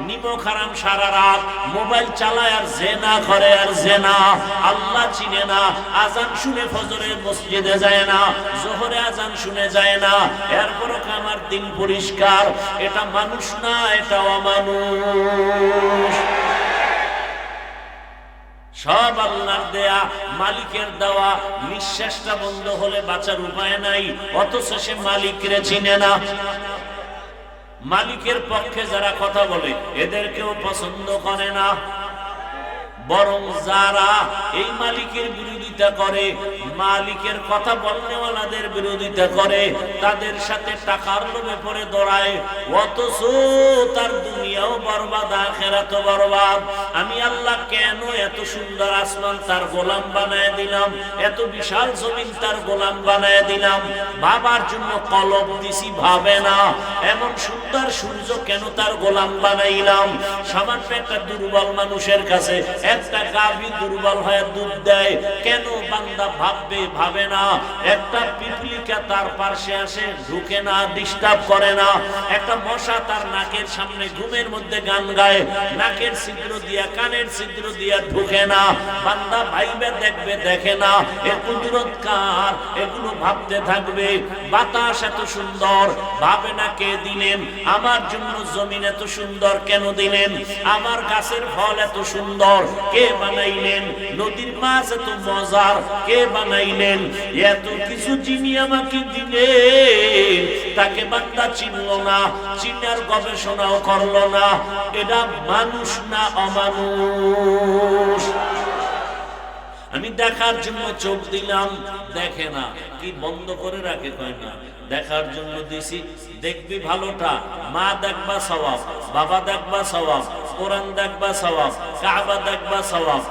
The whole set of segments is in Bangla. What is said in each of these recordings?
নিমক হারাম সারা রাত মোবাইল চালায় আর জেনা করে আর জেনা, আল্লাহ চিনে না, আজান শুনে ফজরের মসজিদে যায় না, জোহরে আজান শুনে যায় না, এরপরও আমার দিন পরিষ্কার। এটা মানুষ না, এটা অমানুষ। সব আল্লাহর দেয়া, মালিকের দেওয়া। নিঃশ্বাসটা বন্ধ হলে বাঁচার উপায় নাই, অথচ সে মালিকরে চিনে না। মালিকের পক্ষে যারা কথা বলে এদেরকেও পছন্দ করে না, বরং যারা এই মালিকের বিরোধিতা করে, মালিকের কথা বলনেওয়ালাদের বিরোধিতা করে, তাদের সাথে টাকার লোভে পড়ে দৌড়ায়, অথচ তার দুনিয়াও বরবাদ, আখিরাতও বরবাদ। আমি আল্লাহ কেন এত সুন্দর আসমান তার গোলাম বানায় দিলাম, এত বিশাল জমিন তার গোলাম বানায় দিলাম? বাবার জন্য কলব দিছি, ভাবে না এমন সুন্দর সূর্য কেন তার গোলাম বানাইলাম? সামান্য একটা দুর্বল মানুষের কাছে একটা গাভী দুর্বল হয়ে দুধ দেয়, কেন বান্দা ভাববে? ভাবে না। একটা পিপলিকা তার পাশে আসে, ঢুকে না, ডিস্টার্ব করে না। একটা মশা তার নাকের সামনে ঘুমের মধ্যে গান গায়, নাকের ছিদ্র দিয়া, কানের ছিদ্র দিয়া ঢুকে না। বান্দা ভাইবে দেখবে, দেখে না। এর কুদরত কার? এগুলো ভাবতে থাকবে। বাতাস এত সুন্দর, ভাবে না কে দিলেন? আমার জন্য জমিন এত সুন্দর কেন দিলেন? আমার গাছের ফল এত সুন্দর কে বানাইলেন? নদীর মাছ এত মজার কে বানাইলেন? এত কিছু যিনি আমাকে দিলেন, তাকে বান্দা চিনল না, চিনার গবেষণাও করলো না। এটা মানুষ না অমানুষ? আমি দেখার জন্য চোখ দিলাম, দেখে না। কি বন্ধ করে রাখে? কয় না, দেখার জন্য দিছি, দেখবি ভালোটা। মা দেখবা সওয়াব, বাবা দেখবা সওয়াব, কোরআন দেখবা সওয়াব, কাবা দেখবা সওয়াব,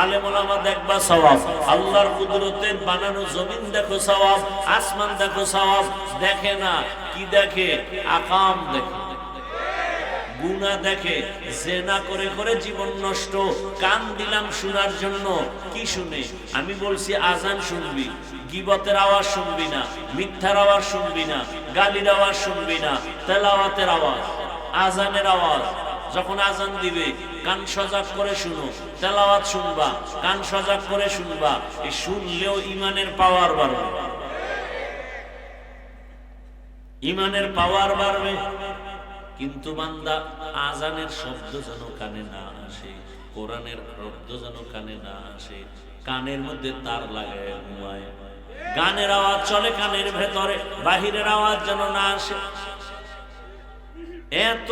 আলেম ওলামা দেখবা সওয়াব, আল্লাহর কুদরতের বানানো জমিন দেখো সওয়াব, আসমান দেখো সওয়াব। দেখে না। কি দেখে? আকাম দেখে, গুনাহ দেখে, জেনা করে করে জীবন নষ্ট। কান দিলাম শোনার জন্য, কি শুনে? আমি বলছি আজান শুনবি, গীবতের আওয়াজ শুনবি না, মিথ্যার আওয়াজ শুনবি না, গালির আওয়াজ শুনবি না, তেলাওয়াতের আওয়াজ, আজানের আওয়াজ। যখন আজান দিবে কান সজাগ করে শুনো, তেলাওয়াত শুনবা, কান সজাগ করে শুনবা। এই শুনলেও ইমানের পাওয়ার বাড়বে, ইমানের পাওয়ার বাড়বে। কিন্তু বান্দা আজানের শব্দ যেন কানে না আসে, কোরআনের শব্দ যেন কানে না আসে, কানের মধ্যে তার লাগায় ঘুমায়। গানের আওয়াজ চলে কানের ভেতরে, বাহিরের আওয়াজ যেন না আসে। এত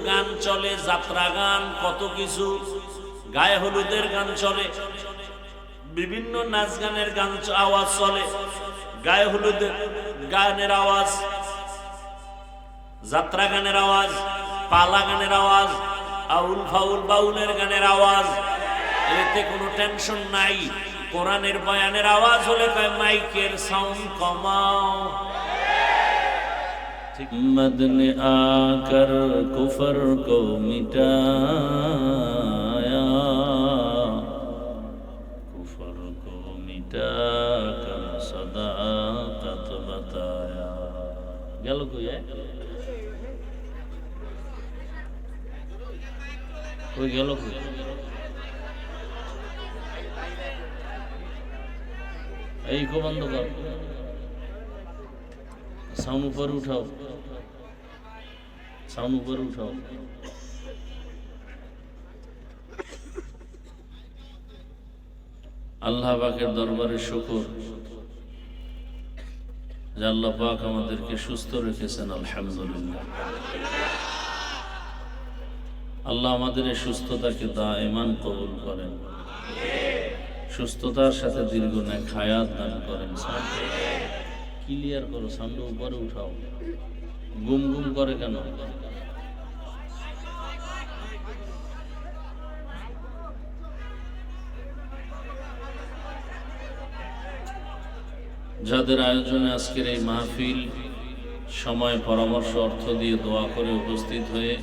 গান চলে, যাত্রা গান, কত কিছু, গায়ে হলুদের গান চলে, বিভিন্ন নাচ গানের গান আওয়াজ চলে, গায়ে হলুদের গানের আওয়াজ, যাত্রা গানের আওয়াজ, পালা গানের আওয়াজ, আউল ফাউল বাউলের গানের আওয়াজ। এতে কোনো টেনশন নাই। কোরআনের বয়ানের আওয়াজ হলে কয় মাইকের সাউন্ড কমাও। मोहम्मद ने आकर कुफर को मिटाया, कुफर को मिटाकर सदाकत बताया। गल कोई है? कोई गल कोई? এই কো বন্ধ কর, সাউন্ড উপরে উঠাও, সাউন্ড উপরে উঠাও। আল্লাহ পাকের দরবারে শুকর যে আল্লাহ পাক আমাদেরকে সুস্থ রেখেছেন, আলহামদুলিল্লাহ। আল্লাহ আমাদের এই সুস্থতাকে দায়মান কবুল করেন, সুস্থতার সাথে দীর্ঘ নেক হায়াত দান করেন। ক্লিয়ার করো, সাউন্ড উপরে উঠাও। গুম গুম করে কেন? যাদের আয়োজনে আজকের এই মাহফিল, সময়, পরামর্শ, অর্থ দিয়ে দোয়া করে উপস্থিত হয়ে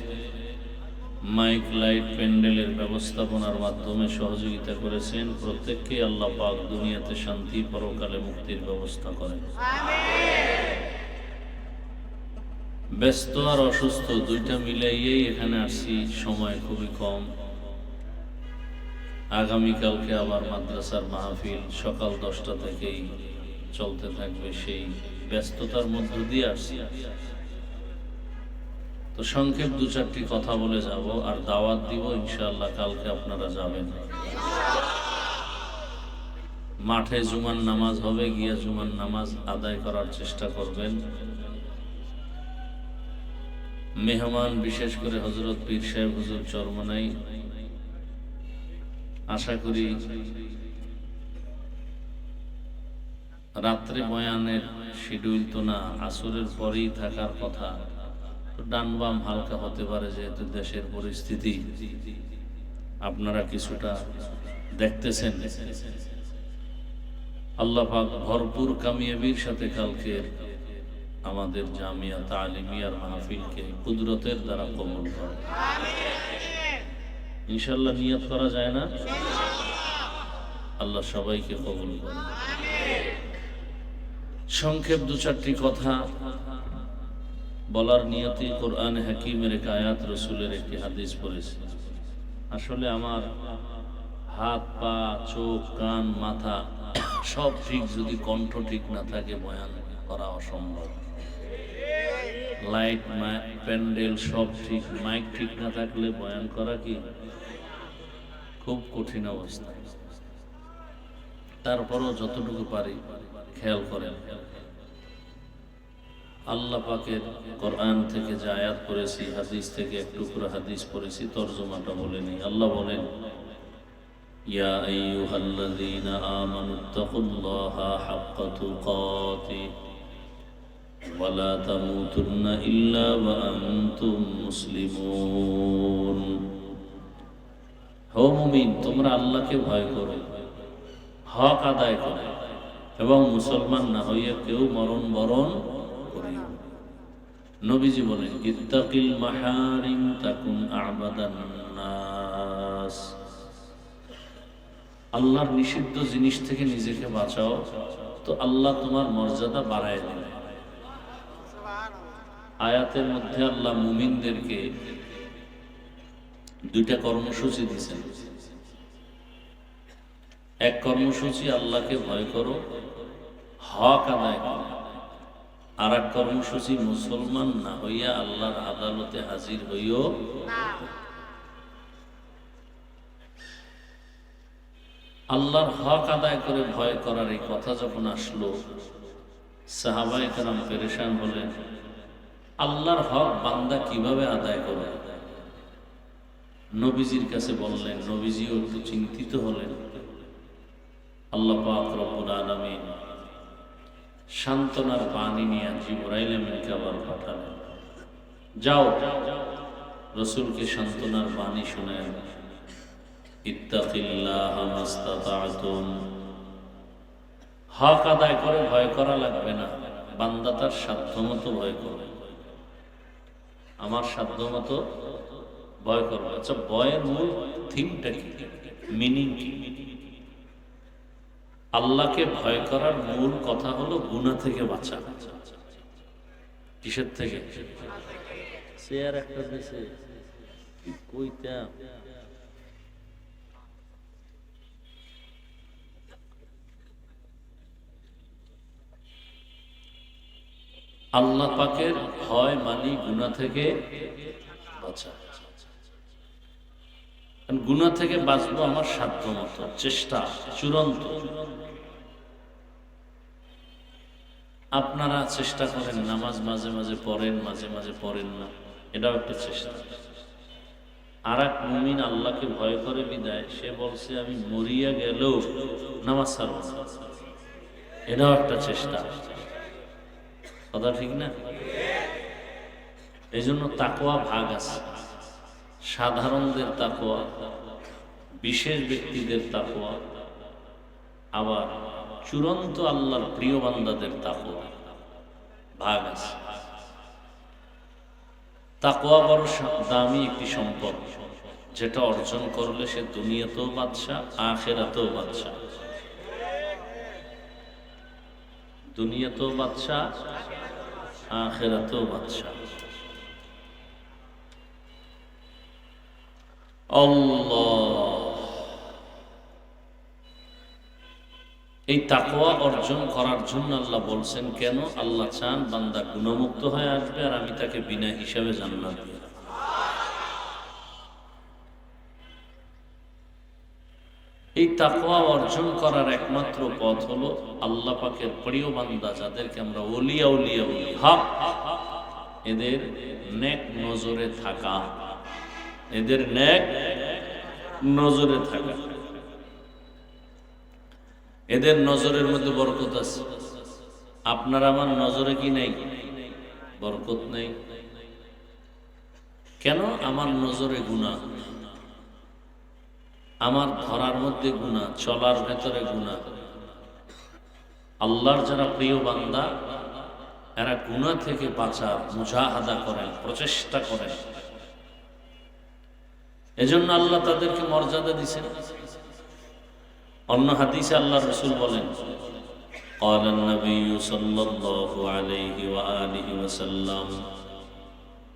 মাইক, লাইট, প্যান্ডেলের ব্যবস্থাপনার মাধ্যমে সহযোগিতা করেছেন, প্রত্যেককে আল্লাহ পাক দুনিয়াতে শান্তি, পরকালে মুক্তির ব্যবস্থা করেন। ব্যস্ত আর অসুস্থ দুইটা মিলাইয়েই এখানে আসছি, সময় খুবই কম। আগামীকালকে আবার মাদ্রাসার মাহফিল সকাল 10টা থেকেই চলতে থাকবে, সেই ব্যস্ততার মধ্য দিয়ে আসছি। তো সংক্ষেপ 2-4টি কথা বলে যাব আর দাওয়াত দিব ইনশাআল্লাহ। কালকে আপনারা যাবেন, মাঠে জুমার নামাজ হবে, গিয়ে জুমার নামাজ আদায় করার চেষ্টা করবেন। মেহমান বিশেষ করে হযরত পীর সাহেব হুজুর চরমনাই, আশা করি রাত্রে বয়ানের শিডিউল তো না, আসরের পরেই থাকার কথা। ডান বাম হালকা হতে পারে, যেহেতু দেশের পরিস্থিতি আপনারা কিছুটা দেখতেছেন। আল্লাহ পাক ভরপুর কামিয়াবির সাথে কালকে আমাদের জামিয়া তালিমিয়ার মাহফিলকে কুদরতের দ্বারা কবুল করে ইনশাআল্লাহ। নিয়ত করা যায় না? আল্লাহ সবাইকে কবুল করে। সংক্ষেপ 2-4টি কথা বলার নিয়তে কোরআন হাকিমের এক আয়াত, রসুলের একটি হাদিস পড়েছি। আসলে আমার হাত পা চোখ কান মাথা সব ঠিক, যদি কণ্ঠ ঠিক না থাকে বয়ান করা অসম্ভব। লাইট প্যান্ডেল সব ঠিক, মাইক ঠিক না থাকলে বয়ান করা কি খুব কঠিন অবস্থা। তারপরও যতটুকু পারি খেয়াল করেন। আল্লাহ পাকের কোরআন থেকে যে আয়াত পড়েছি, হাদিস থেকে এক টুকরো হাদিস পড়েছি, তরজমাটা বলেনি। আল্লাহ বলেন, ইয়া আইয়ুহাল্লাযীনা আমানুত্তাকুল্লাহা হাক্কা তুকাতিহি ওয়া লা তামুতুন্না ইল্লা ওয়া আনতুম মুসলিমুন। হে মুমিন, তোমরা আল্লাহকে ভয় করো, হক আদায় করো এবং মুসলমান না হইয়া কেউ মরণ বরণ করিও। নবীজি বলেন, ইত্তাকিল মাহারিম তাকুন আ'বাদান নাস। আল্লাহর নিষিদ্ধ জিনিস থেকে নিজেকে বাঁচাও, তো আল্লাহ তোমার মর্যাদা বাড়ায় দেবে। আয়াতের মধ্যে আল্লাহ মুমিনদেরকে 2টা কর্মসূচি দিয়েছেন। এক কর্মসূচি আল্লাহকে ভয় করো, হক আদায় করো। আর এক কর্মসূচি মুসলমান না হইয়া আল্লাহর আদালতে হাজির হইও না। আল্লাহর হক আদায় করে ভয় করার এই কথা যখন আসলো, সাহাবায়ে কেরাম পেরেশান হলেন, আল্লাহর হক বান্দা কিভাবে আদায় করে? নবীজির কাছে বললেন। নবীজিও একটু চিন্তিত হলেন। আল্লাহ পাক রব্বুল আলামিন সান্ত্বনার বাণী নিয়ে জিবরাইল আমিনকে আবার পাঠালেন। যাও, রাসূলকে সান্ত্বনার বাণী শোনায়, ইত্তাকিল্লাহা মাস্তাতা'তুম। হক আদায় করে ভয় করা লাগবে না, বান্দা তার সাধ্যমতো ভয় করবে। আমার সাধ্যমতো ভয় করবে। আচ্ছা, ভয়ের মূল থিমটা কি, মিনিং কি? আল্লাহকে ভয় করার মূল কথা হলো গুনাহ থেকে বাঁচা। কিসের থেকে? চেয়ার একটা দেশে কইতা আল্লাহ পাকের ভয় মানি গুনাহ থেকে বাঁচা। গুনাহ থেকে বাঁচবো আমার সাধ্য মতো, চেষ্টা চূড়ান্ত। আপনারা চেষ্টা করেন, নামাজ মাঝে মাঝে পড়েন, মাঝে মাঝে পড়েন না, এটাও একটা চেষ্টা। আর এক মুমিন আল্লাহকে ভয় করে বিদায়, সে বলছে আমি মরিয়া গেলেও নামাজ ছাড়ব না, এটাও একটা চেষ্টা। কথা ঠিক না? এই জন্য তাকওয়া ভাগ আছে। সাধারণদের তাকওয়া, বিশেষ ব্যক্তিদের তাকওয়া, আবার চূড়ান্ত আল্লাহর প্রিয় বান্দাদের তাকওয়া, ভাগ আছে। তাকওয়া বড় দামি একটি সম্পদ, যেটা অর্জন করলে সে দুনিয়াতেও বাদশা, আখিরাতেও বাদশা। দুনিয়াতেও বাদশা, আখিরাতেও বাদশা। আল্লাহ, এই তাকওয়া অর্জন করার জন্য আল্লাহ বলছেন কেন? আল্লাহ চান বান্দা গুনাহমুক্ত হয়ে আসবে আর আমি তাকে বিনা হিসাবে জান্নাত দেব। এই তাকওয়া অর্জন করার একমাত্র পথ হলো আল্লাহ পাকের প্রিয় বান্দা যাদেরকে আমরা ওলিয়া উলিয়া বলি, হক, এদের নেক নজরে থাকা, এদের নেক নজরে থাকা। এদের নজরের মধ্যে বরকত আছে। আপনার আমার নজরে কি নেই? বরকত নেই। কেন? আমার নজরে গুনাহ, আমার ধরার মধ্যে গুনাহ, চলার ভেতরে গুনাহ। আল্লাহর যারা প্রিয় বান্দা এরা গুনাহ থেকে বাঁচার মুজাহাদা করেন, প্রচেষ্টা করেন। এজন্য আল্লাহ তাদেরকে মর্যাদা দিয়েছেন। অন্য হাদিসে আল্লাহ রাসূল বলেন, قال النبي صلى الله عليه وآله وسلم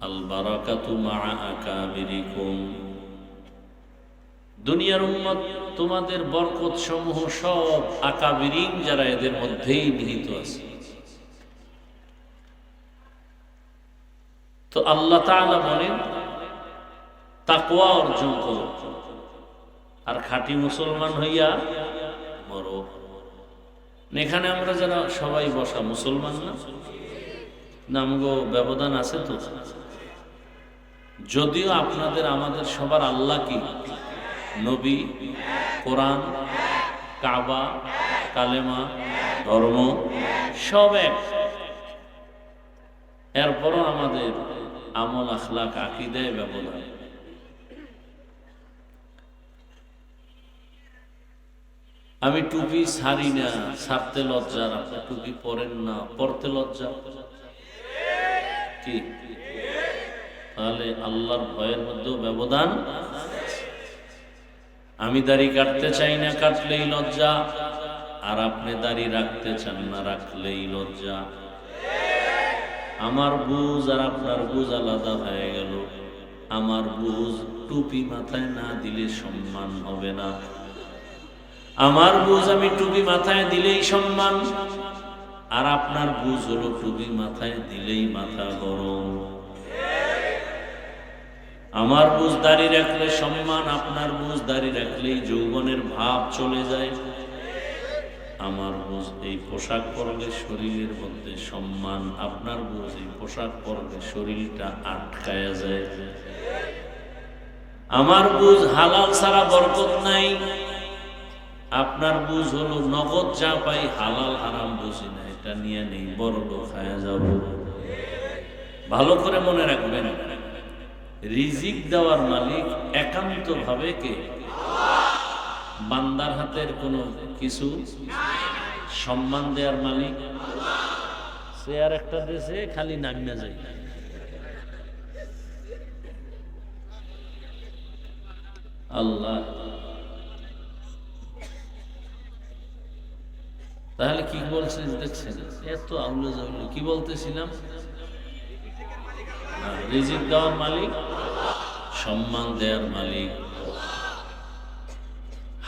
البركة مع أكابركم। দুনিয়ার উম্মত তোমাদের বরকত সমূহ সব আকাবিরিন যারা এদের মধ্যেই নিহিত আছে। তো আল্লাহ তাআলা বলেন তাকওয়া অর্জন করো আর খাঁটি মুসলমান হইয়া মরো। এখানে আমরা যারা সবাই বসা মুসলমান না? নামগো ব্যবধান আছে তো। যদিও আপনাদের আমাদের সবার আল্লাহ কি? নবী, কোরআন, কাবা, কালেমা, ধর্ম সব এক। এরপরও আমাদের আমল, আখলাক, আকীদায় ব্যবধান। আমি টুপি ছাড়ি না, ছাড়তে লজ্জার। আপনি টুপি পরেন না, পরতে লজ্জা। কি? তাহলে আল্লাহর ভয়ের মধ্যেও ব্যবধান। আমি দাড়ি কাটতে চাই না, কাটলেই লজ্জা। আর আপনি দাড়ি রাখতে চান না, রাখলেই লজ্জা। আমার বুঝ আর আপনার বুঝ আলাদা হয়ে গেল। আমার বুঝ টুপি মাথায় না দিলে সম্মান হবে না। আমার বুঝ আমি টুপি মাথায় দিলেই সম্মান, আর আপনার বুঝ হলো টুপি মাথায় দিলেই মাথা গরম। আমার বুঝ দাড়ি রাখলে সম্মান, আপনার বুঝ দাড়ি রাখলেই যৌবনের ভাব চলে যায়। আমার বুঝ এই পোশাক পরলে শরীরের মধ্যে সম্মান, আপনার বুঝ এই পোশাক পরলে শরীরটা আটকায়া যায়। আমার বুঝ হালাল ছাড়া বরকত নাই, আপনার বুঝ হলো নগদ যা পাই হালাল হারাম বুঝি না, এটা নিয়ে নেই, বড় লোক খায়া যাব। ভালো করে মনে রাখবেন, রিজিক দেওয়ার মালিক একান্ত ভাবে কে? বান্দার হাতের কোনো কিছু। সম্মান দেওয়ার মালিক সে আর একটা দেশে খালি নামিয়া যায়। আল্লাহ। তাহলে কি বলছেন দেখছেন? এত আউলে যাউলে কি বলতেছিলাম? রিজিক দেওয়ার মালিক, সম্মান দেওয়ার মালিক,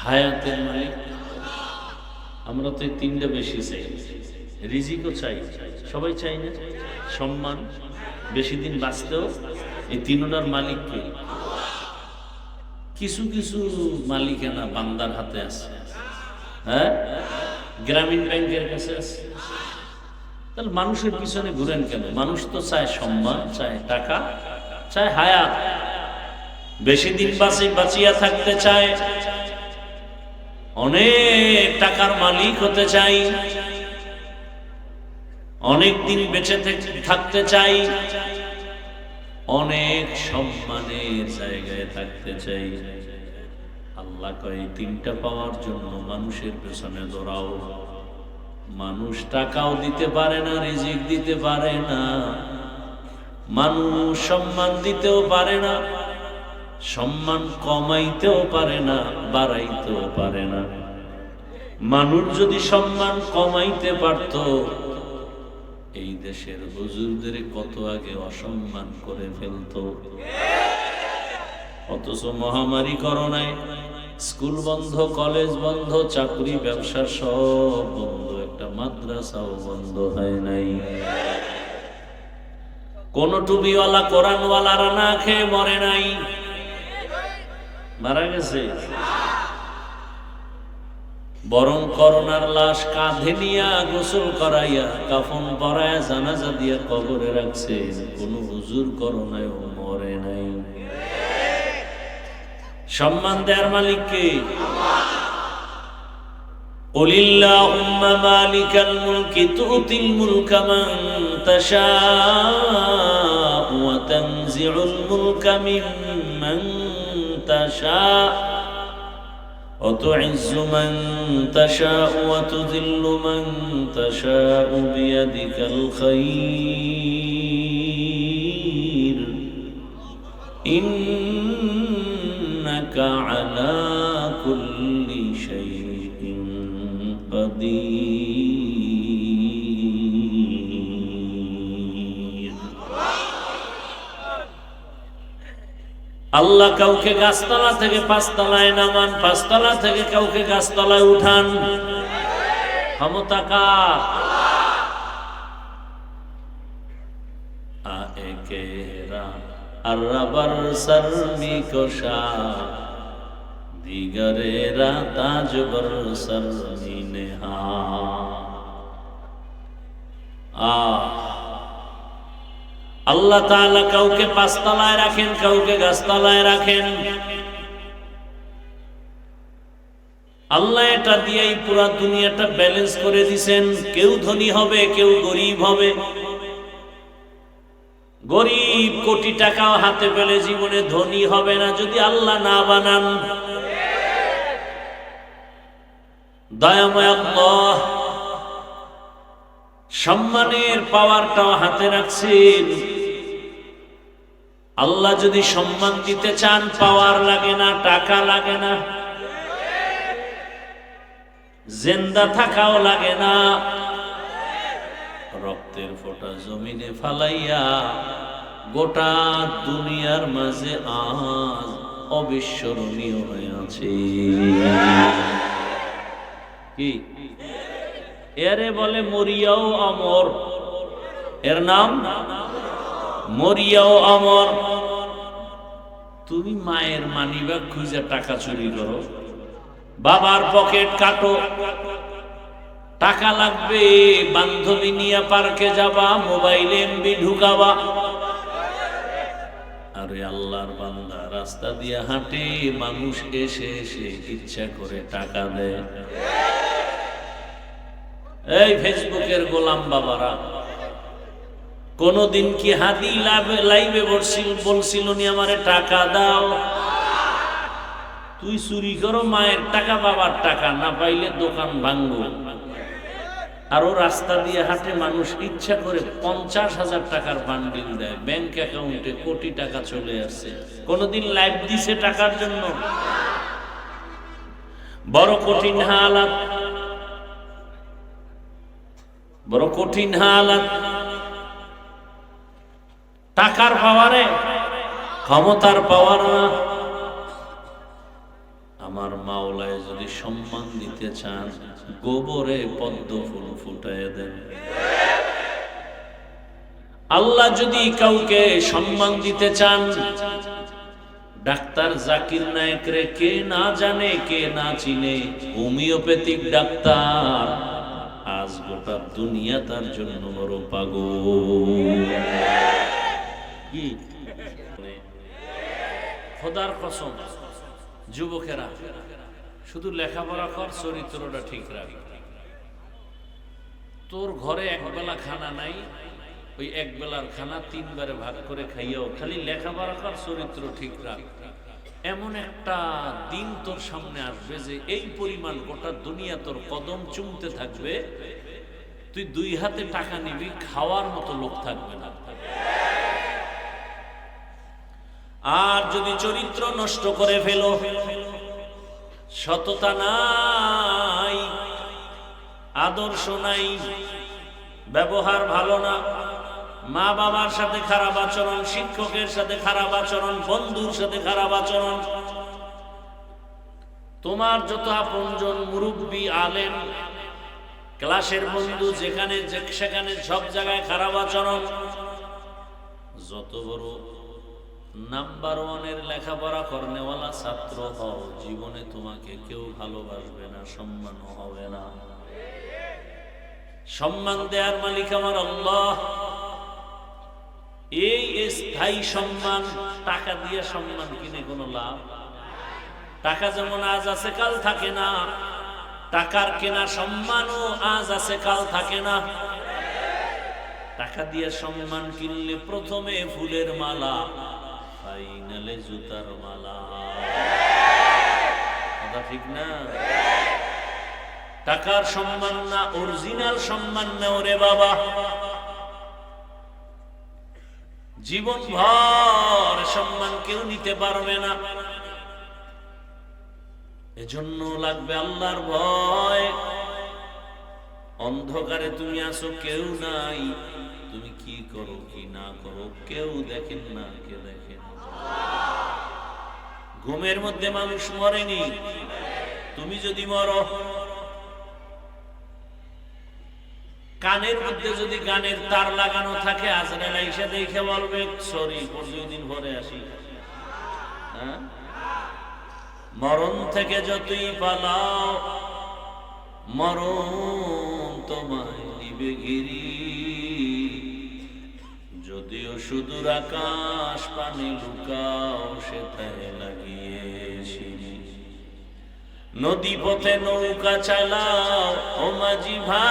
হায়াতের মালিক। আমরা তো এই তিনটা বেশি চাই। রিজিকও চাই, সবাই চাই না? সম্মান, বেশি দিন বাঁচতেও। এই তিনটার মালিক কে? কিছু কিছু মালিকানা বান্দার হাতে আছে। হ্যাঁ, গ্রামীণ ব্যাংকের কাছে আছে। তাহলে মানুষের পিছনে ঘুরেন কেন? মানুষ তো চায় সম্মান, চায় টাকা, চায় হায়াত, বেশি দিন বাঁচিয়া থাকতে চায়, অনেক টাকার মালিক হতে চাই, অনেক দিন বেঁচে থাকতে চাই, অনেক সম্মানের জায়গায় থাকতে চাই। আল্লাহ কয় তিনটা পাওয়ার জন্য মানুষের পেছনে দৌড়াও। মানুষ টাকাও দিতে পারে না, রিজিক দিতে পারে না, মানুষ সম্মান দিতেও পারে না, সম্মান কমাইতেও পারে না, বাড়াইতেও পারে না। মানুষ যদি সম্মান কমাইতে পারত, এই দেশের হুজুরদের কত আগে অসম্মান করে ফেলতো। অথচ মহামারী করোনায় স্কুল বন্ধ, কলেজ বন্ধ, চাকরি ব্যবসা সব বন্ধ, একটা মাদ্রাসাও বন্ধ হয় নাই। কোন টুপিওয়ালা কোরআনওয়ালারা না খেয়ে মরে নাই, মারা গেছে। বরং করোনার লাশ কাঁধে নিয়া গোসল করাইয়া কাফন পরায়া জানাজা দিয়া কবরে রাখছে, কোন হুজুর করোনায় মরে নাই। সম্মান দেয়ার মালিক কে? কুলিল্লাহুম্মা মালিকাল মুলকি তুতিল মুলকা মান তাশাউ ওয়া তানজিউল মুলকা মিম্মান তাশাউ ওয়া তুইজ্জু মান তাশাউ ওয়া তুযিল্লু মান তাশাউ বিয়াদিকাল খায়র ইন্নাকা আলা কুল্লি শাইইন কাদির। আল্লাহ কাউকে গাছতলা থেকে পাঁচতলায় নামান, পাঁচতলা থেকে কাউকে গাছতলায় উঠান, ক্ষমতা কার? আয়েকেরা আর রাবার সরমি কোশা দিগরেরা তাজবর সরমি নেহা। আল্লাহ তাআলা কাউকে পাঁচতলায় রাখেন, কাউকে গাছতলায় রাখেন। আল্লাহ এটা দিয়েই পুরা দুনিয়াটা ব্যালেন্স করে দিছেন। কেউ ধনী হবে, কেউ গরিব হবে। গরিব কোটি টাকাও হাতে পেলে জীবনে ধনী হবে না যদি আল্লাহ না বানান। দয়াময় আল্লাহ সম্মানের পাওয়ারটাও হাতে রাখছেন। আল্লাহ যদি সম্মান দিতে চান, পাওয়ার লাগে না, টাকা লাগে না, জিন্দা থাকাও লাগে না। রক্তের ফোঁটা জমিনে ফালাইয়া গোটা দুনিয়ার মাঝে আজ অবিস্মরণীয় হয়ে আছে। কি এরে বলে মরিয়াও অমর, এর নাম মরিয়াও অমর। তুমি মায়ের মানিব্যাগ খুঁজে টাকা চুরি করো, বাবার পকেট কাটো, টাকা লাগবে, বান্ধবী নিয়ে পার্কে যাবা, মোবাইলে এমবি ঢুকাবা। আরে আল্লাহর বান্দা রাস্তা দিয়ে হাঁটে, মানুষ এসে এসে ইচ্ছা করে টাকা দেয়। এই ফেসবুকের গোলাম বাবারা, কোনদিন কি হাদি লাইভে বলছিল নি আমারে টাকা দাও? তুই চুরি করো মায়ের টাকা, বাবার টাকা, না পাইলে দোকান ভাঙবো। আরো রাস্তা দিয়ে হাঁটে মানুষ ইচ্ছা করে 50,000 টাকার বান্ডিল দেয়, ব্যাংক অ্যাকাউন্টে কোটি টাকা চলে আসছে। কোনদিন লাইভ দিছে টাকার জন্য? বড় কঠিন হালাত, বড় কঠিন হালাত। টাকার পাওয়ারে, ক্ষমতার পাওয়ার না। আমার মাওলায় যদি সম্মান দিতে চান, গোবরে পদ্ম ফুল ফুটায় দেন। আল্লাহ যদি কাউকে সম্মান দিতে চান, ডাক্তার জাকির নায়েকরে কে না জানে, কে না চিনে? হোমিওপ্যাথিক ডাক্তার, আজ গোটা দুনিয়া তার জন্য বড় পাগল। কি খোদার কসম, যুবকেরা শুধু লেখাপড়া কর, চরিত্রটা ঠিক রাখ। তোর ঘরে একবেলা খানা নাই, ওই একবেলার খানা 3 বারে ভাগ করে খাইয়াও খালি লেখাপড়া কর, চরিত্র ঠিক রাখ। এমন একটা দিন তোর সামনে আসবে যে এই পরিমাণ গোটা দুনিয়া তোর কদম চুমতে থাকবে, তুই 2 হাতে টাকা নিবি, খাওয়ার মতো লোক থাকবে না। আর যদি চরিত্র নষ্ট করে ফেলো, সততা নাই, আদর্শ নাই, ব্যবহার ভালো না, মা বাবার সাথে খারাপ আচরণ, শিক্ষকের সাথে খারাপ আচরণ, বন্ধুর সাথে খারাপ আচরণ, তোমার যত আপনজন, মুরব্বী, আলেম, ক্লাসের বন্ধু, যেখানে সেখানে সব জায়গায় খারাপ আচরণ। যত বড় নাম্বার ওয়ানের লেখাপড়া করনেওয়ালা ছাত্র হও, জীবনে তোমাকে কেউ ভালোবাসবে না, সম্মানও হবে না। সম্মান দেওয়ার মালিক আমার আল্লাহ। এই স্থায়ী সম্মান, টাকা দিয়ে সম্মান কিনে কোনো লাভ? টাকা যেমন আজ আছে কাল থাকে না, টাকার কেনা সম্মানও আজ আছে কাল থাকে না। টাকা দিয়ে সম্মান কিনলে প্রথমে ফুলের মালা, ফাইনালে জুতার মালা। কথা ঠিক না? টাকার সম্মান না, অরিজিনাল সম্মান না ওরে বাবা। জীবন ভর সম্মান কেউ নিতে পারবে না। এজন্য লাগবে আল্লাহর ভয়। অন্ধকারে তুমি আছো, কেউ নাই, তুমি কি করো কি না করো কেউ দেখেন না, কে দেখেন? ঘুমের মধ্যে মানুষ মরেনি, তুমি যদি মরো। কানের মধ্যে যদি গানের তার লাগানো থাকে, আজরাইল আইসা দেখে বলবে সরি, 2 দিন পরে আসি। হ্যাঁ, মরণ থেকে যতই পালাও, মরণ তোমায় নিবে ঘিরি। যদিও সুদূর আকাশ পানে লুকাও, সেটাই লাগিয়ে সিঁড়ি। নদী পথে নৌকা চালাও ও মাঝি ভাই,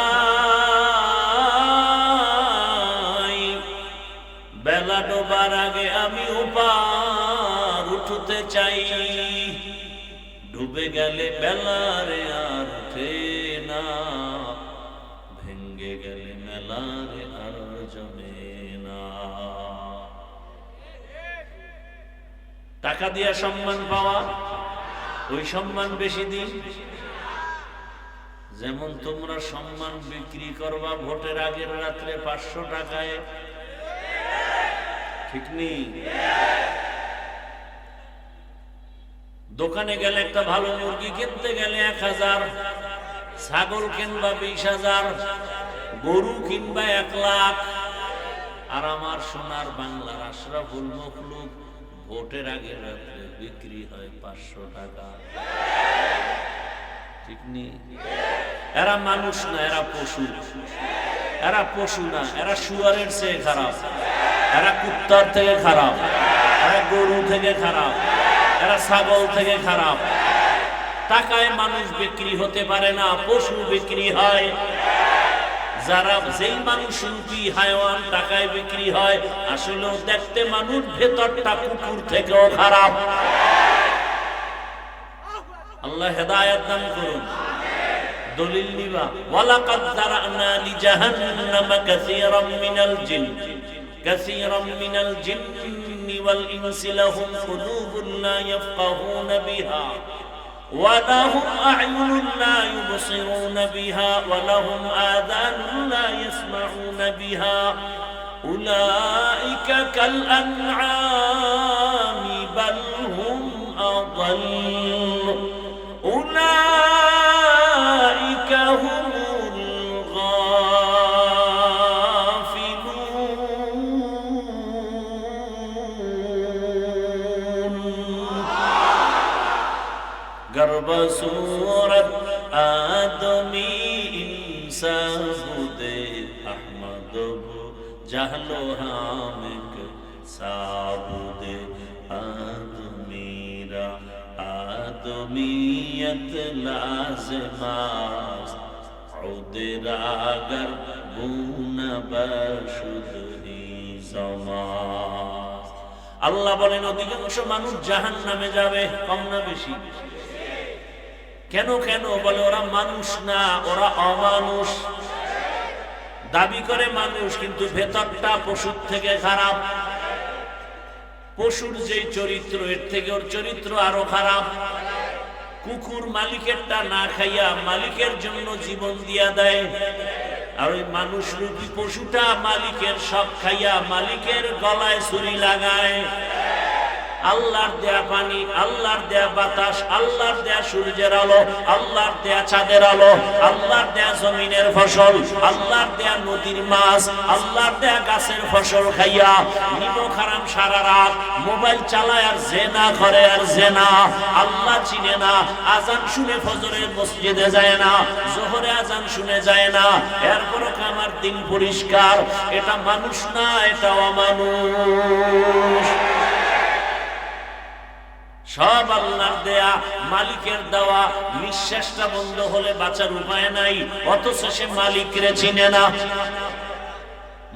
বেলা ডোবার আগে আমি ওপার উঠতে চাই। ডুবে গেলে বেলারে আর উঠে না, ভেঙ্গে গেলে মেলারে আর জমে না। টাকা দিয়া সম্মান পাওয়া, ওই সম্মান বেশি দিন। যেমন তোমরা সম্মান বিক্রি করবা ভোটের আগের রাত্রে 500 টাকায়, ঠিক নেই? দোকানে গেলে একটা ভালো মুরগি কিনতে গেলে 1000, ছাগল কিনবা 20,000, গরু কিনবা 1 লাখ। আর আমার সোনার বাংলার আশরাফুল মখলুক ভোটের আগের রাত্রে বিক্রি হয় 500 টাকা, ঠিক নেই? এরা মানুষ না, এরা পশু। এরা পশু না, এরা শুয়ারের চেয়ে খারাপ, এরা কুত্তার থেকে খারাপ, এরা গরু থেকে খারাপ, এরা ছাগল থেকে খারাপ। টাকায় মানুষ বিক্রি হতে পারে না, পশু বিক্রি হয়। যারা যেই মানুষ রূপী হায়াওয়ান টাকায় বিক্রি হয়, আসলেও দেখতে মানুষ, ভেতরটা কুকুর থেকেও খারাপ। আল্লাহ হেদায়েত দান করুন। দলিল নিবা, ওয়ালাকাদ যারানা লিজাহান্নামা কাসীরাম মিনাল জিন্নি ওয়াল ইনসি লাহুম কুলুবুন লা ইয়াফকাহুনা বিহা ওয়া লাহুম আ'য়ুনুন লা ইউবসিরুনা বিহা ওয়া লাহুম আযানুন লা ইয়াসমাউনা বিহা উলাইকা কাল আন'আমি বাল হুম আদাল উলাইকা হুমুল গাফিলুন। গর্ব সূরত আদমি ইনসান বুদে আহমদ জাহলো হামিক সাবুদে আদমিরা আদমিয়ত লাজমাস উদরাগর বুনা বশুদহি জমাস। আল্লাহ বলেন অধিকাংশ মানুষ জাহান্নামে যাবে, কম না বেশি? কেন কেন? বলে ওরা মানুষ না, ওরা অমানুষ। দাবি করে মানুষ, কিন্তু ভেতরটা পশুর থেকে খারাপ। পশুর যে চরিত্র, এর থেকে ওর চরিত্র আরো খারাপ। কুকুর মালিকেরটা না খাইয়া মালিকের জন্য জীবন দিয়া দেয়, আর ওই মানুষ রূপী পশুটা মালিকের সব খাইয়া মালিকের গলায় ছুরি লাগায়। আল্লাহর দেয়া পানি, আল্লাহর দেয়া বাতাস, আল্লাহর দেয়া সূর্যের আলো, আল্লাহর দেয়া চাঁদের আলো, আল্লাহর দেয়া জমিনের ফসল, আল্লাহর দেয়া নদীর মাছ, আল্লাহর দেয়া গাছের ফসল খাইয়া নিমক হারাম সারা রাত মোবাইল চালায় আর জেনা করে আর জেনা। আল্লাহ চিনে না, আজান শুনে ফজরের মসজিদে যায় না, জোহরে আজান শুনে যায় না, এরপরও আমার দিন পরিষ্কার। এটা মানুষ না, এটা অমানুষ। সব আল্লাহর দেয়া, মালিকের দেওয়া। নিঃশ্বাসটা বন্ধ হলে বাঁচার উপায় নাই, অথচ সে মালিকরে চিনে না।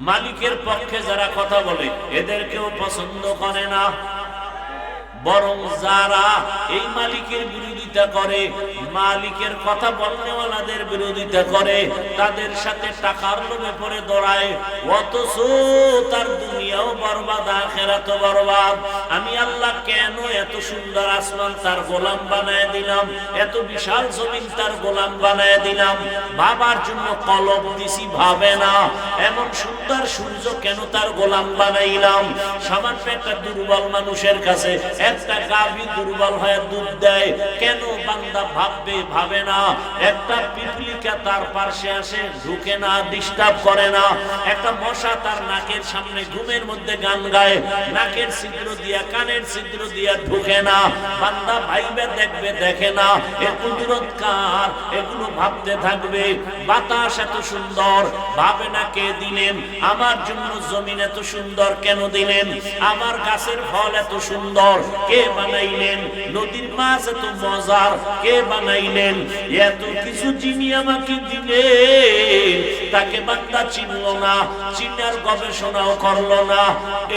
মালিকের পক্ষে যারা কথা বলে এদেরকেও পছন্দ করে না, বরং যারা এই মালিকের বিরোধিতা করে, মালিকের কথা বলনেওয়ালাদের বিরোধিতা করে, তাদের সাথে টাকার লোভে পড়ে দৌড়ায়, অথচ তার দুনিয়াও বরবাদ, আখিরাতও বরবাদ। আমি আল্লাহ কেন এত সুন্দর আসমান তার গোলাম বানায় দিলাম, এত বিশাল জমিন তার গোলাম বানায় দিলাম, বাবার জন্য কলব দিছি ভাবে না। এমন সুন্দর সূর্য কেন তার গোলাম বানাইলাম। সামান্য একটা দুর্বল মানুষের কাছে একটা গাভী দুর্বল হয়ে দুধ দেয়, কেন বান্দা ভাববে? ভাবে না। একটা পিপলিকা তার পাশে আসে, ঢুকে না, ডিস্টার্ব করে না। একটা মশা তার নাকের সামনে ঘুমের মধ্যে গান গায়, নাকের ছিদ্র দিয়া কানের ছিদ্র দিয়া ঢুকে না। বান্দা ভাইবে দেখবে, দেখে না। এর কুদরত কার? এগুলো ভাবতে থাকবে। বাতাস এত সুন্দর, ভাবে না কে দিলেন? আমার জন্য জমিন এত সুন্দর কেন দিলেন? আমার গাছের ফল এত সুন্দর কে বানাইলেন? নদীর মাছ এত মজার কে বানাইলেন? এত কিছু যিনি আমাকে দিলেন, তাকে বান্দা চিনল না, চিনার গবেষণাও করলো না।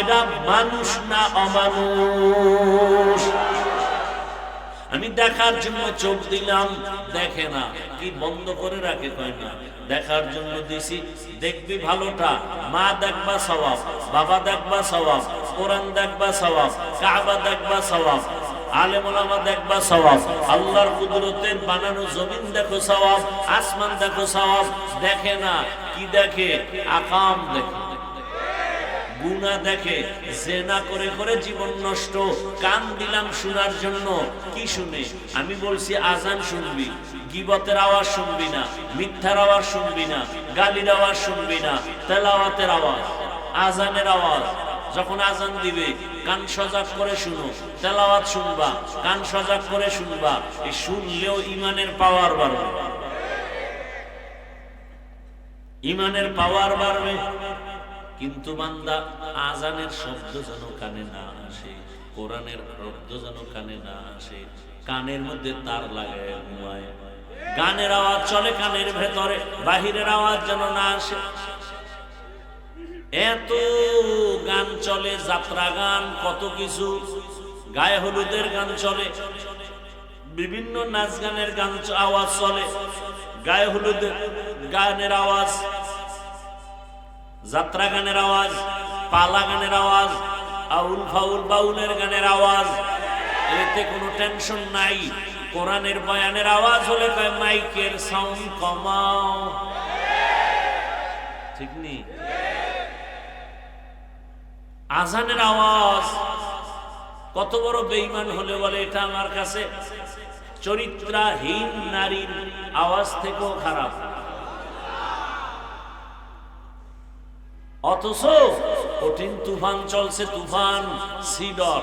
এটা মানুষ না অমানুষ? আমি দেখার জন্য চোখ দিলাম, দেখে না। কি বন্ধ করে রাখে? কয় না। দেখার জন্য দিছি, দেখবি ভালোটা। মা দেখবা সওয়াব, বাবা দেখবা সওয়াব, কোরআন দেখবা সওয়াব, কাবা দেখবা সওয়াব, আলেম ওলামা দেখবা সওয়াব, আল্লাহর কুদরতের বানানো জমিন দেখো সওয়াব, আসমান দেখো সওয়াব। দেখে না। কি দেখে? আকাম দেখে, গুনাহ দেখে, জেনা করে করে জীবন নষ্ট। কান দিলাম শোনার জন্য, কি শুনে? আমি বলছি আজান শুনবি, গীবতের আওয়াজ শুনবি না, মিথ্যার আওয়াজ শুনবি না, গালির আওয়াজ শুনবি না, তেলাওয়াতের আওয়াজ, আজানের আওয়াজ। যখন আজান দিবে কান সজাগ করে শুনো, তেলাওয়াত শুনবা, কান সজাগ করে শুনবা। এই শুনলেও ইমানের পাওয়ার বাড়বে, ইমানের পাওয়ার বাড়বে। কিন্তু বান্দা আজানের শব্দ যেন কানে না আসে, কোরআনের শব্দ যেন কানে না আসে, কানের মধ্যে তার লাগায় ঘুমায়। গানের আওয়াজ চলে কানের ভেতরে, বাহিরের আওয়াজ যেন না আসে। এত গান চলে, যাত্রা গান, কত কিছু, গায়ে হলুদের গান চলে, বিভিন্ন নাচ গানের গান আওয়াজ চলে, গায়ে হলুদের গানের আওয়াজ, যাত্রা গানের আওয়াজ, পালা গানের আওয়াজ, আউল ফাউল বাউলের গানের আওয়াজ। এতে কোনো টেনশন নাই। কোরআনের বয়ানের আওয়াজ হলে কয় মাইকের সাউন্ড কমাও, ঠিক নেই? আজানের আওয়াজ, কত বড় বেঈমান হলে বলে এটা আমার কাছে চরিত্রহীন নারীর আওয়াজ থেকেও খারাপ। অথচ কঠিন তুফান চলছে, তুফান সিডর,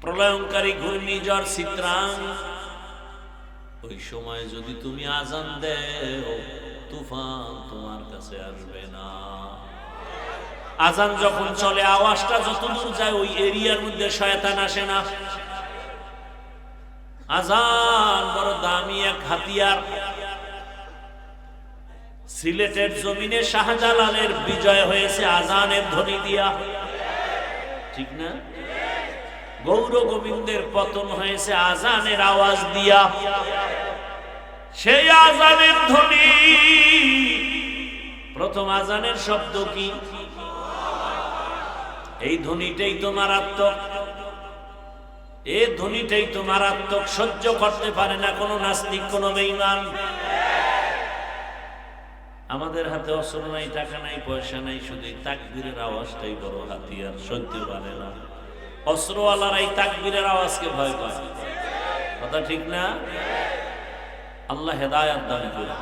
প্রলয়ঙ্কারী ঘূর্ণিঝড় চিত্রাং। ওই সময় যদি তুমি আজান দেও, তুফান তোমার কাছে আসবে না। আজান যখন চলে, আওয়াজটা যত দূর যায় ওই এরিয়ার মধ্যে শয়তান আসে না। আজান বড় দামি এক হাতিয়ার। সিলেটের জমিনে শাহজালালের বিজয় হয়েছে আজানের ধ্বনি দিয়া, ঠিক না? গৌর গোবিন্দের পতন হয়েছে আজানের আওয়াজ দিয়া। সেই আজানের ধ্বনি, প্রথম আজানের শব্দ কি? এই ধ্বনিটাই তো মারাত্মক, এই ধ্বনিটাই তো মারাত্মক। সহ্য করতে পারে না কোনো নাস্তিক, কোনো বেঈমান। আমাদের হাতে অস্ত্র নাই, টাকা নাই, পয়সা নাই, শুধু এই তাকবীরের আওয়াজটাই বড় হাতিয়ার, সহ্য পারে না। অস্ত্রওয়ালারা এই তাকবীরের আওয়াজকে ভয় পায়। কথা ঠিক না? আল্লাহ হেদায়াত দান করুন।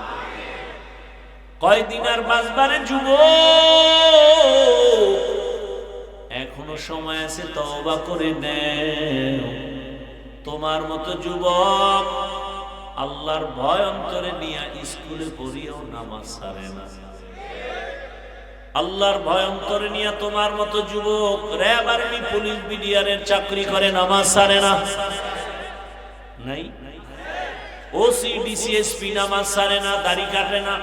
কয়দিন আর বাঁচবারে যুবক, এখনো সময় আছে, তওবা করে নেও। তোমার মতো যুবক আল্লাহর ভয় অন্তরে নিয়ে স্কুলে পড়িয়েও নামাজ ছাড়ে না। আল্লাহর ভয় অন্তরে নিয়ে তোমার মতো যুবক র্যাব, আর্মি, পুলিশ, বিডিআরের চাকরি করে, নামাজ ছাড়ে না। নাই ওসি, ডিসিএসপি নামাজ ছাড়ে না, দাড়ি কাটে না।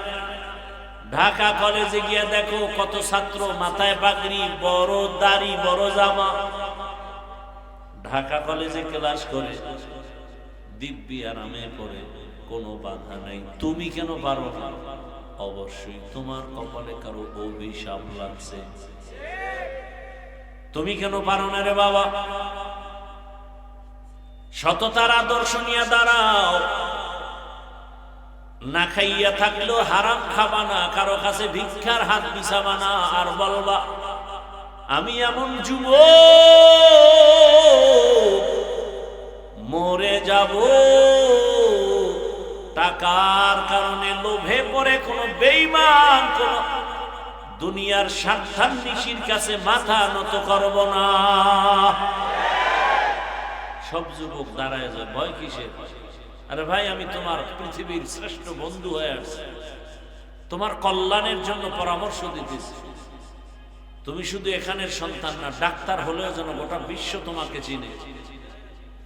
ঢাকা কলেজে গিয়ে দেখো কত ছাত্র মাথায় পাগড়ি, বড় দাড়ি, বড় জামা, ঢাকা কলেজে ক্লাস করে, দিব্যি আরামে পড়ে, কোনো বাধা নাই। তুমি কেন পারো না? অবশ্যই তোমার কপালে কারো অভিশাপ লাগছে। তুমি কেন পারো না রে বাবা? সততার আদর্শ নিয়ে দাঁড়াও। না খাইয়া থাকলেও হারাম খাবা না, কারো কাছে ভিক্ষার হাত বিছাবা না, আর বলবা আমি এমন যুবক মরে যাব, টাকার কারণে লোভে পড়ে কোন বেঈমান, কোন দুনিয়ার স্বার্থান্বেষীর কাছে মাথা নত করব না। সব যুবক দাঁড়ায় যায়, ভয় কিসের? আরে ভাই, আমি তোমার পৃথিবীর শ্রেষ্ঠ বন্ধু হয়ে আসছি, তোমার কল্যাণের জন্য পরামর্শ দিতেছি। তুমি শুধু এখানের সন্তান না, ডাক্তার হলেও যেন গোটা বিশ্ব তোমাকে চিনে।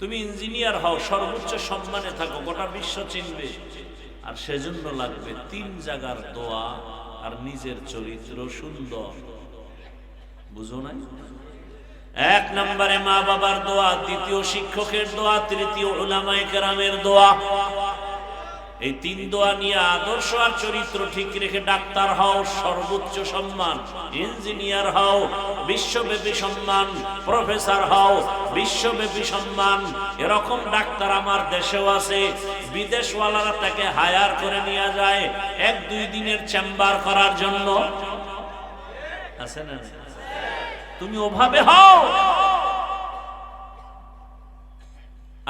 তুমি ইঞ্জিনিয়ার হও, সর্বোচ্চ সম্মানে থাকো, গোটা বিশ্ব চিনবে। আর সেজন্য লাগবে 3 জায়গার দোয়া আর নিজের চরিত্র সুন্দর। বুঝো নাই? 1 নম্বরে মা বাবার দোয়া, 2 শিক্ষকের দোয়া, 3 উলামায়ে কেরামের দোয়া। এই 3 দোয়া নিয়ে আদর্শ আর চরিত্র ঠিক রেখে ডাক্তার হও, সর্বোচ্চ সম্মান, ইঞ্জিনিয়ার হও, বিশ্বব্যাপী সম্মান, প্রফেসর হও, বিশ্বব্যাপী সম্মান। এরকম ডাক্তার আমার দেশেও আছে। বিদেশওয়ালারা তাকে হায়ার করে নিয়ে যায় 1-2 দিনের চেম্বার করার জন্য। আছে না? তুমি ওভাবে হও।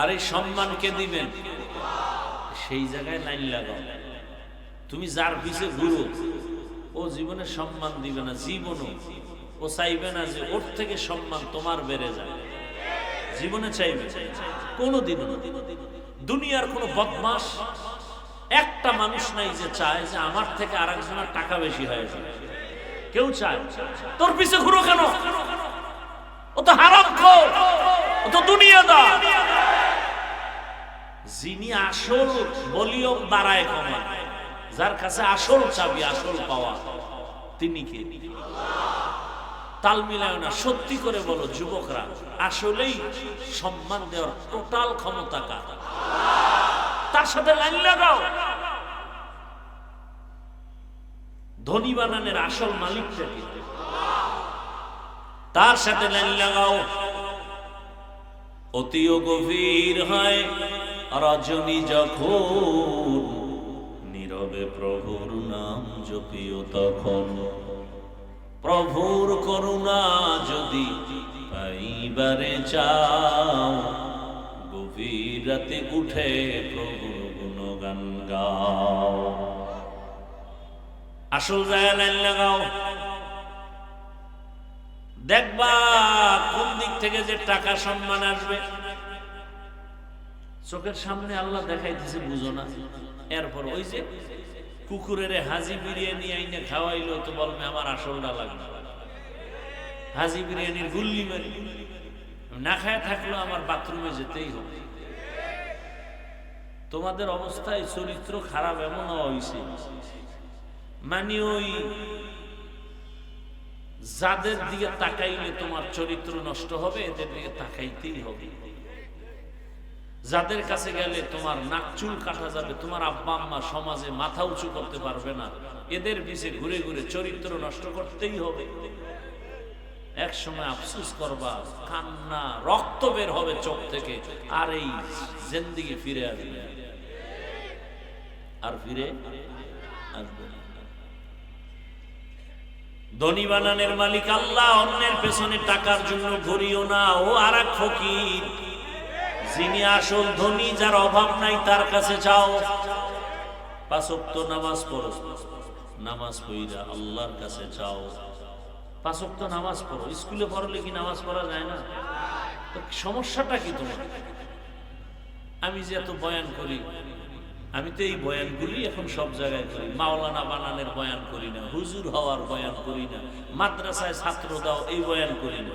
আর এই সম্মান কে দিবেন? সেই জায়গায় লাইন লাগাও। তুমি যার পিছে ঘুরো, ও জীবনে সম্মান দিবে না, জীবনও ও চাইবে না যে ওর থেকে সম্মান তোমার বেড়ে যায়। জীবনে চাইবে কোনোদিন। দুনিয়ার কোনো বদমাশ একটা মানুষ নাই যে চায় যে আমার থেকে আরেকজনের টাকা বেশি হয়ে যাবে। কেউ চায়? তোর পিছে ঘুরো কেন? ও তো হারামখোর, ও তো দুনিয়াদার। যিনি আসল ভলিউম বাড়ায় কমায়, যার কাছে আসল চাবি, আসল পাওয়া, তিনি কে? তাল মিলায় না। সত্যি করে বলো যুবকরা, আসলেই সম্মান দেওয়ার টোটাল ক্ষমতা কার? তার সাথে লাইন লাগাও। ধনী বানানের আসল মালিকটা কে? তার সাথে লাইন লাগাও। অতিও গভীর হয় রজনী যখন, নীরবে প্রভুর নাম জপিও তখন। প্রভুর করুণা যদি পাইবারে চাও, গভীর রাতে উঠে প্রভুর গুণগান গাও। আসল জায়গা লাইন লাগাও। দেখবা কোন দিক থেকে যে টাকা সম্মান আসবে। চোখের সামনে আল্লাহ দেখাইতেছে, বুঝো না। এরপর ওই যে কুকুরের হাজি বিরিয়ানি আইনে খাওয়াইলো, তো বলবে আমার আসলটা লাগবে। হাজি বিরিয়ানির গুল্লি মারি না খায় থাকলো, আমার বাথরুমে যেতেই হবে। তোমাদের অবস্থায় চরিত্র খারাপ এমন হয়েছে, মানে ওই যাদের দিকে তাকাইলে তোমার চরিত্র নষ্ট হবে, এদের দিকে তাকাইতেই হবে। যাদের কাছে গেলে তোমার নাক চুল কাটা যাবে, তোমার আব্বা আম্মা সমাজে মাথা উঁচু করতে পারবে না, এদের পিছে ঘুরে ঘুরে চরিত্র নষ্ট করতেই হবে। এক সময় আফসোস করবা, কান্না, রক্ত বের হবে চোখ থেকে, আর এই জিন্দেগি ফিরে আসবে, আর ফিরে আসবে না। ধনী বানানের মালিক আল্লাহ, অন্যের পেছনে টাকার জন্য ঘুরিও না। ও আর এক ফকির, যিনি আসল ধনী, যার অভাব নাই, তার কাছে চাও। 5 ওয়াক্ত নামাজ পড়ো, নামাজ পড়া আল্লাহর কাছে চাও। 5 ওয়াক্ত নামাজ পড়ো। স্কুলে পড়লে কি নামাজ পড়া যায় না? তো সমস্যাটা কি তোমার? আমি যে এত বয়ান করি, আমি তো এই বয়ানগুলি এখন সব জায়গায় করি। মাওলানা বানানের বয়ান করি না, হুজুর হওয়ার বয়ান করি না, মাদ্রাসায় ছাত্র দাও এই বয়ান করি না।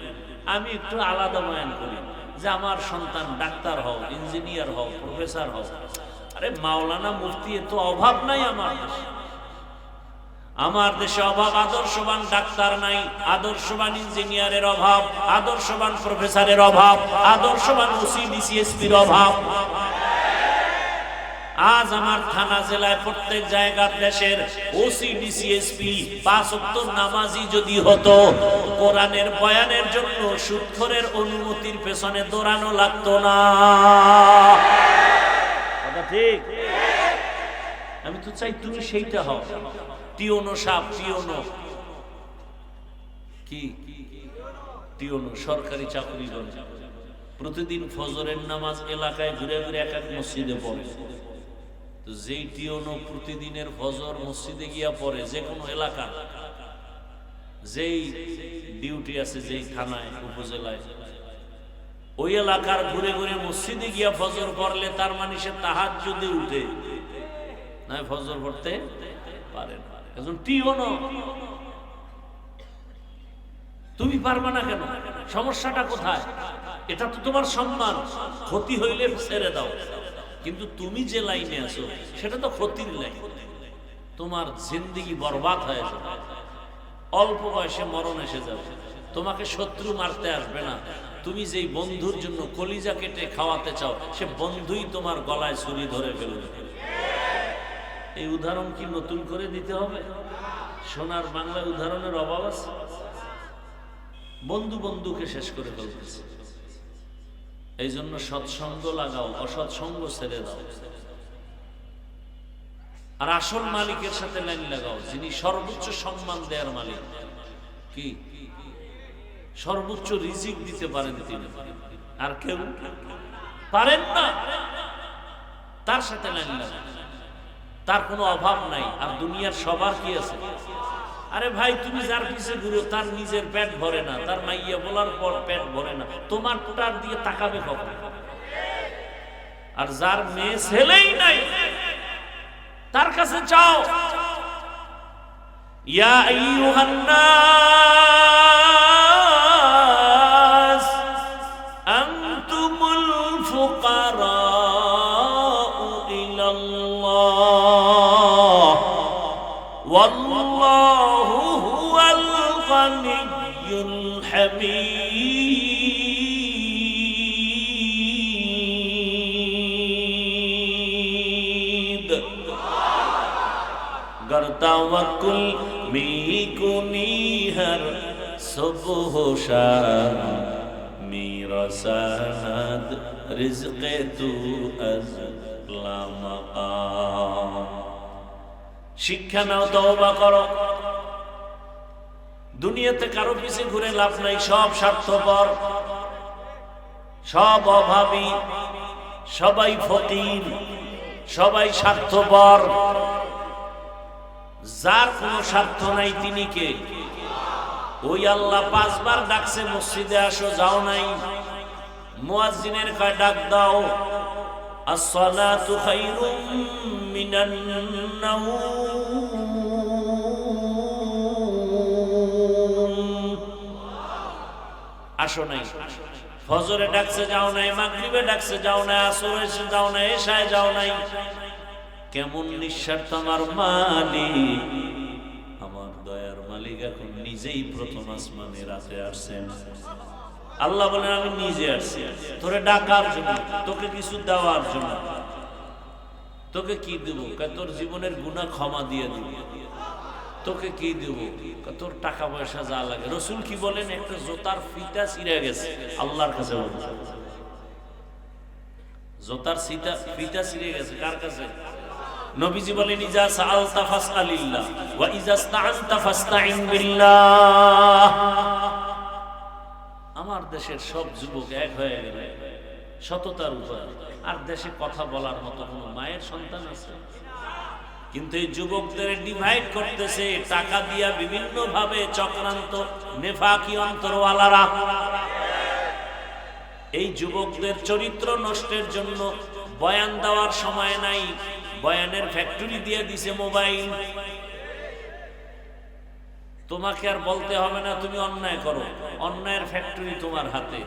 আমি একটু আলাদা বয়ান করি যে আমার সন্তান ডাক্তার হও, ইঞ্জিনিয়ার হও, প্রফেসর হও। আরে মাওলানা মুফতি এত অভাব নাই আমার দেশে। আমার দেশে অভাব আদর্শবান ডাক্তার নাই, আদর্শবান ইঞ্জিনিয়ারের অভাব, আদর্শবান প্রফেসরের অভাব, আদর্শবান ওসি ডিসিএসপির অভাব। আজ আমার থানা জেলায় প্রত্যেক জায়গার দেশের ওসি ডিসিএসপি 5 ওয়াক্ত নামাজি যদি হতো, কোরআনের বয়ানের জন্য সুদখোরের অনুমতির পেছনে দৌড়ানো লাগতো না। কথা ঠিক? আমি তো চাই তুমি সেইটা হও। টিওনো সাহেব, টিওনো কি, টিওনো সরকারি চাকরি করে, প্রতিদিন ফজরের নামাজ এলাকায় ঘুরে ঘুরে এক এক মসজিদে পড়ে। তো যেই টিওনো প্রতিদিনের ফজর মসজিদে গিয়া পড়ে, যে কোনো এলাকা, যেই ডিউটি আছে যেই থানায় উপজেলায়, ওই এলাকার ঘুরে ঘুরে মসজিদে গিয়া ফজর পড়লে তার মানে সে তাহাজ্জুদে উঠে না, ফজর পড়তে পারে না। একজন টিওনো, তুমি পারবে না কেন? সমস্যাটা কোথায়? এটা তো তোমার সম্মান, ক্ষতি হইলে ছেড়ে দাও। কিন্তু তুমি যে লাইনে আছো সেটা তো ক্ষতির লাইন, তোমার জিন্দেগি বরবাদ হয়ে যাবে, অল্প বয়সে মরণ এসে যাবে, তোমাকে শত্রু মারতে আসবে না। তুমি যেই বন্ধুর জন্য কলিজা কেটে খাওয়াতে চাও, সে বন্ধুই তোমার গলায় ছুরি ধরে ফেলবে। এই উদাহরণ কি নতুন করে দিতে হবে? সোনার বাংলায় উদাহরণের অভাব আছে। বন্ধু বন্ধুকে শেষ করে ফেলতেছে। এই জন্য সৎসঙ্গ লাগাও, অসৎসঙ্গ ছেড়ে দাও, আর আসল মালিকের সাথে লাইন লাগাও, যিনি সর্বোচ্চ সম্মান দেওয়ার মালিক। কি সর্বোচ্চ রিজিক দিতে পারেন তিনি, আর কেউ পারেন না। তার সাথে লাইন লাগাও, তার কোনো অভাব নাই। আর দুনিয়ার সবার কি আছে? আরে ভাই, তুমি যার পিছে ঘুরো তার নিজের পেট ভরে না, তার মাইয়া বলার পর পেট ভরে না, তোমার টার দিকে তাকাবে কখন? আর যার মেয়ে ছেলেই নাই তার কাছে চাও। ইয়া আইয়ুহান নাস আনতুমুল ফুকারাউ ইলাল্লাহ ওয়াল্লাহু হুয়াল গানিয়্যুল হামিদ। गर तवक्कुल में कुनी हर सुबह शाम मेरा सनद रिज़्क़ तू अज़ला मक़ाम। শিক্ষা নাও, তওবা করো। দুনিয়াতে কারো পিছে ঘুরে লাভ নাই, সব স্বার্থপর, সব অভাবী, সবাই ফকির, সবাই স্বার্থপর। যার কোনো স্বার্থ নাই তিনি কে? ওই আল্লাহ 5 বার ডাকছে মসজিদে আসো, যাও নাই। মুয়াজ্জিনের কয় ডাক দাও, আসসালাতু খায়রুম মিনান নাওম। আসো নাই। ফজরে ডাকছে যাও নাই, মাগরিবে ডাকছে যাও নাই, আসরে যাও নাই, এশায় যাও নাই। কেমন নিঃস্বার্থ আমার মালিক, আমার দয়ার মালিক এখন নিজেই প্রথম আসমানে রাতে আসছেন। আল্লাহ বলেন আমি নিজে আসছি তোরে ডাকার জন্য, তোকে কিছু দেওয়ার জন্য। তোকে কি দেব? তোর জীবনের গুনাহ ক্ষমা দিয়ে দেব। তোকে কি দেব? তোর টাকা পয়সা যা লাগে। রসুল কি বলেন? একটা জোতার ফিতা ছিঁড়ে গেছে, আল্লাহর কাছে বলেন জোতার ফিতা ছিঁড়ে গেছে। কার কাছে? নবীজি বলেন ইজা সাআলতা ফাসআলিল্লাহ ওয়া ইজা ইসতাআনতা ফাসতাইন বিল্লাহ। আমার দেশের সব যুবক এক হয়ে গেল সততার উপর, আর দেশে কথা বলার মতো কোনো মায়ের সন্তান আছে? কিন্তু এই যুবকদের ডিভাইড করতেছে টাকা দিয়া বিভিন্ন ভাবে চক্রান্ত নেফাকি অন্তরওয়ালারা। এই যুবকদের চরিত্র নষ্টের জন্য বয়ান দেওয়ার সময় নাই, বয়ানের ফ্যাক্টরি দিয়ে দিছে মোবাইল। তোমাকে আর বলতে হবে না তুমি অন্যায় করো, অন্যায়ের ফ্যাক্টরি তোমার হাতে।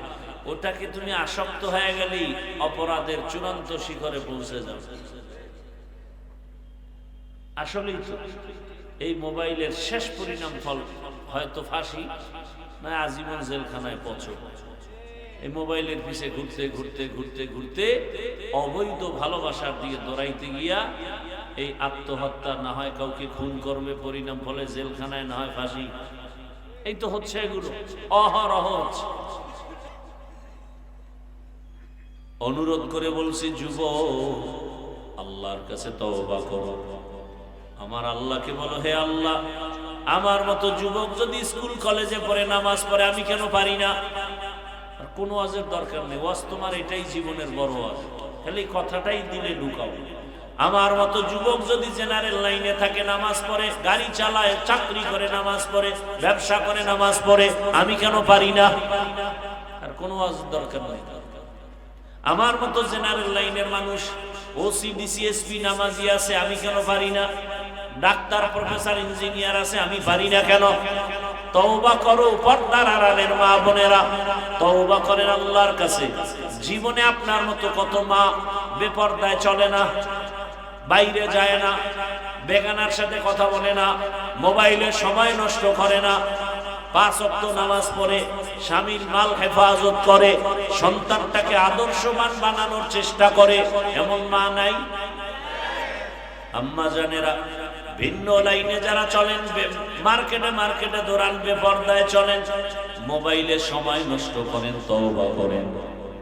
ওটাকে তুমি আসক্ত হয়ে গেলেই অপরাধের চূড়ান্ত শিখরে পৌঁছে যাও। আসলেই তো এই মোবাইলের শেষ পরিণাম ফল হয়তো ফাঁসি, না আজীবন জেলখানায় পচো। এই মোবাইলের পিছে ঘুরতে ঘুরতে ঘুরতে ঘুরতে অবৈধ ভালোবাসার দিকে দৌড়াইতে গিয়া এই আত্মহত্যা, না হয় কাউকে খুন করবে, পরিণাম ফলে জেলখানায়, না হয় ফাঁসি। এই তো হচ্ছে এগুলো অহরহ হচ্ছে। অনুরোধ করে বলছি যুবক, আল্লাহর কাছে তওবা করো। আমার আল্লাহকে বলো, হে আল্লাহ, আমার মতো যুবক যদি স্কুল কলেজে পড়ে নামাজ পড়ে, আমি কেন পারি না? আর কোনো ওয়াজের দরকার নেই, ওয়াজ তোমার এটাই জীবনের বড় ওয়াজ, খালি কথাটাই দিলে লুকাও। আমার মতো যুবক যদি জেনারেল লাইনে থাকে, নামাজ পড়ে, গাড়ি চালায়, চাকরি করে নামাজ পড়ে, ব্যবসা করে নামাজ পড়ে, আমি কেন পারি না? আর কোনো ওয়াজের দরকার নেই। আমার মতো জেনারেল লাইনের মানুষ ওসি ডিসিএসপি নামাজি আছে, আমি কেন পারি না? ডাক্তার প্রফেসর ইঞ্জিনিয়ার আছে, আমি পারি না কেন? তওবা করো পর্দার আড়ালের মা বোনেরা, তওবা করেন আল্লাহর কাছে। জীবনে আপনার মতো কত মা বেপর্দায় চলে না, বাইরে যায় না, বেগানার সাথে কথা বলে না, মোবাইলে সময় নষ্ট করে না, 5 ওয়াক্ত নামাজ পড়ে, স্বামীর মাল হেফাজত করে, সন্তানটাকে আদর্শবান বানানোর চেষ্টা করে, এমন মা নাই? আম্মা জানেরা, ভিন্ন লাইনে যারা চলেন, মার্কেটে মার্কেটে দৌড়ান, বেপর্দায় চলেন, মোবাইলে সময় নষ্ট করেন, তওবা করেন।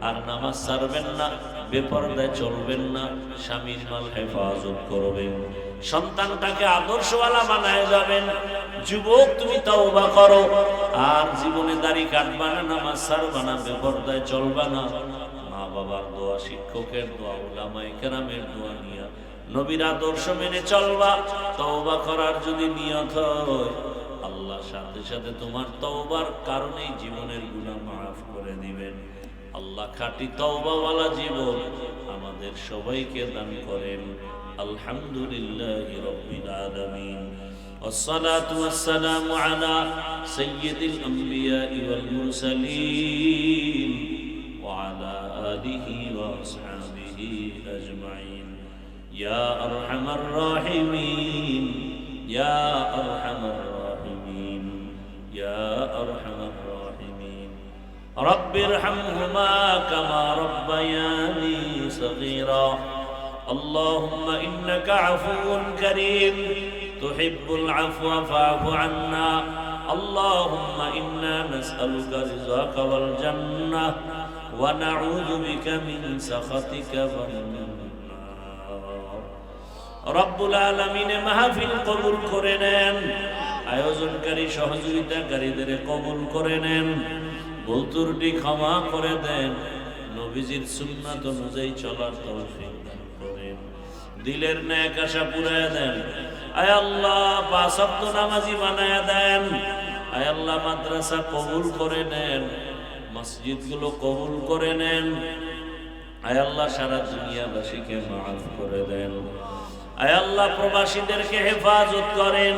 আর নামাজ ছাড়বেন না, বেপর্দায় চলবেন না, স্বামীর মাল হেফাজত করবেন, সন্তানটাকে আদর্শওয়ালা বানায় যাবেন। যুবক তুমি তওবা করো, আর জীবনে দাড়ি কাটবা না, নামাজ ছাড়বা না, বেপর্দায় চলবা না। মা বাবার দোয়া, শিক্ষকের দোয়া, উলামায়ে কেরামের দোয়া নিয়া নবীর আদর্শ মেনে চলবা। তওবা করার যদি নিয়ত হয়, আল্লাহ সাথে সাথে তোমার তওবার কারণেই জীবনের গুনাহ মাফ করে দিবেন। আল্লাহ খাঁটি তওবাওয়ালা জীবন আমাদের সবাইকে দান করেন। আলহামদুলিল্লাহি রাব্বিল আলামিন, والصلاة والسلام على سيد الأنبياء والمرسلين وعلى آله وأصحابه أجمعين. يا أرحم الراحمين، يا أرحم الراحمين، يا أرحم الراحمين. رب ارحمهما كما ربياني صغيرا. اللهم إنك عفو كريم تحب العفو فاعف عنا. اللهم إنا نسألك رضاك والجنة ونعوذ بك من سخطك والنار. রব্বুল আলামিন মাহফিল কবুল করে নেন, আয়োজনকারী সহযোগিতাকারীদের কবুল করে নেন, ভুল ত্রুটি ক্ষমা করে দেন, নবীজির সুন্নাত অনুযায়ী চলার তৌফিক দান করেন, দিলের নেক আশা পুরায় দেন। আয় আল্লাহ 5 ওয়াক্ত নামাজি বানায়া দেন। আয় আল্লাহ মাদ্রাসা কবুল করে নেন, মসজিদগুলো কবুল করে নেন। আয় আল্লাহ সারা দুনিয়াবাসীকে মাফ করে দেন। আয় আল্লাহ প্রবাসীদেরকে হেফাজত করেন,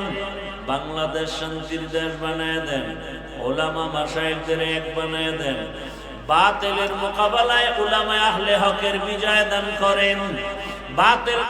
বাংলাদেশ শান্তির দেশ বানায় দেন, উলামা মাশায়েখদের এক বানায় দেন, বাতিলের মোকাবেলায় উলামা আহলে হকের বিজয় দান করেন। বাতিল